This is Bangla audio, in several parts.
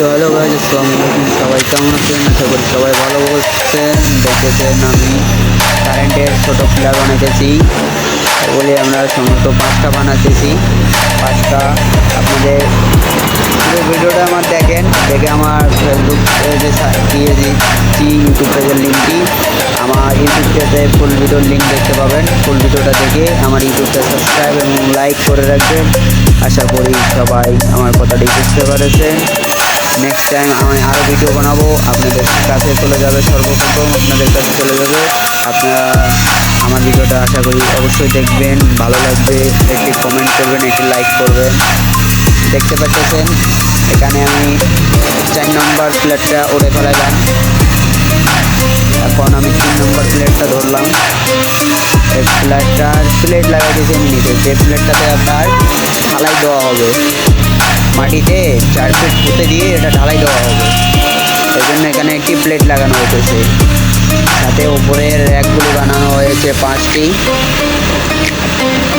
তো হ্যালো গাইজ, আসসালামু আলাইকুম। সবাই কেমন আছেন? আশা করি সবাই ভালো বলছেন। দেখেছেন আমি কারেন্টের ছোটো পিলার বানাইতেছি, বলে আমরা সম্ভবত 5টা বানাতেছি। 5টা আপনাদের পুরো ভিডিওটা আমার দেখেন, দেখে আমার ফেসবুক পেজে দিয়ে দিচ্ছি, ইউটিউব পেজের লিঙ্কটি। আমার ইউটিউব পেজে ফুল ভিডিওর লিঙ্ক দেখতে পাবেন। ফুল ভিডিওটা দেখে আমার ইউটিউবটা সাবস্ক্রাইব এবং লাইক করে রাখবেন। আশা করি সবাই আমার কথাটি বুঝতে পেরেছেন। নেক্সট টাইম আমি আরও ভিডিও বানাবো, আপনাদের কাছে চলে যাবে, সর্বপ্রথম আপনাদের কাছে চলে যাবে। আপনারা আমার ভিডিওটা আশা করি অবশ্যই দেখবেন, ভালো লাগবে। একটি কমেন্ট করবেন, একটি লাইক করবেন। দেখতে পাচ্ছেন এখানে আমি 4 নম্বর প্লেটটা ওড়ে ফেলাইলাম। এখন আমি 3 নম্বর প্লেটটা ধরলাম। এই প্লেটটার প্লেট লাগাই দিয়েছি আমি নিচে, যে প্লেটটাতে আপনার ঢালাই দেওয়া হবে, মাটিতে 4 ফিট পুঁতে দিয়ে এটা ঢালাই দেওয়া হবে। এই জন্য এখানে একটি প্লেট লাগানো হয়েছে, সাথে উপরের র্যাকগুলি বানানো হয়েছে 5টি।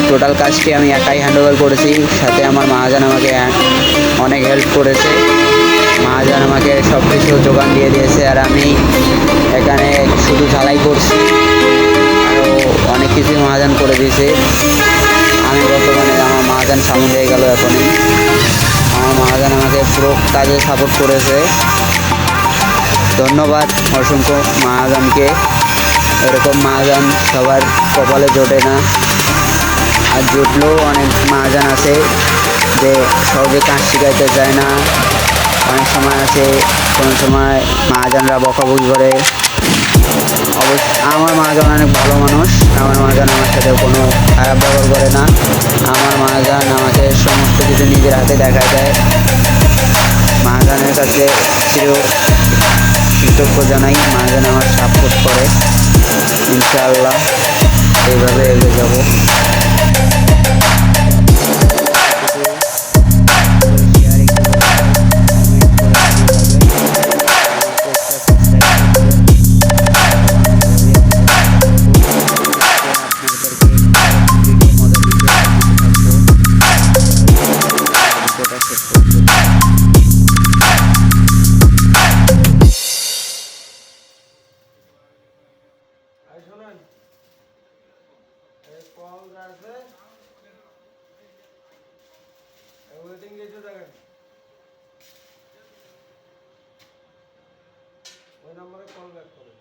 টোটাল কাজটি আমি একাই হ্যান্ডওভার করেছি, সাথে আমার মহাজন আমাকে অনেক হেল্প করেছে। মহাজন আমাকে সব কিছু যোগান দিয়ে দিয়েছে, আর আমি এখানে শুধু ঢালাই করছি, আরও অনেক কিছু মহাজন করে দিয়েছে। আমি বর্তমানে আমার মহাজন সামনে হয়ে গেল। এখনই আমার মহাজন আমাকে পুরো কাজে সাপোর্ট করেছে। ধন্যবাদ অসংখ্য মহাজনকে। এরকম মহাজন সবার কপালে জোটে না, আর জুটলেও অনেক মহাজন আছে যে সহজে কাজ শিখাইতে চায় না। অনেক সময় আছে, কোনো সময় মহাজনরা বকাবকি করে। অবশ্য আমার মহাজন অনেক ভালো মানুষ। আমার মহাজন আমার সাথে কোনো খারাপ ব্যবহার করে না। আমার মহাজন আমাকে সমস্ত কিছু নিজের হাতে দেখা দেয়। মহাজনের কাছে চির কৃতজ্ঞ জানাই। মহাজন আমার সাপোর্ট করে। ইনশাআল্লাহ এইভাবে এগিয়ে যাব। শোনেন, এই কল আছে, ওয়েটিং গেটে দেখেন, ওই নম্বরে কল ব্যাক করেন।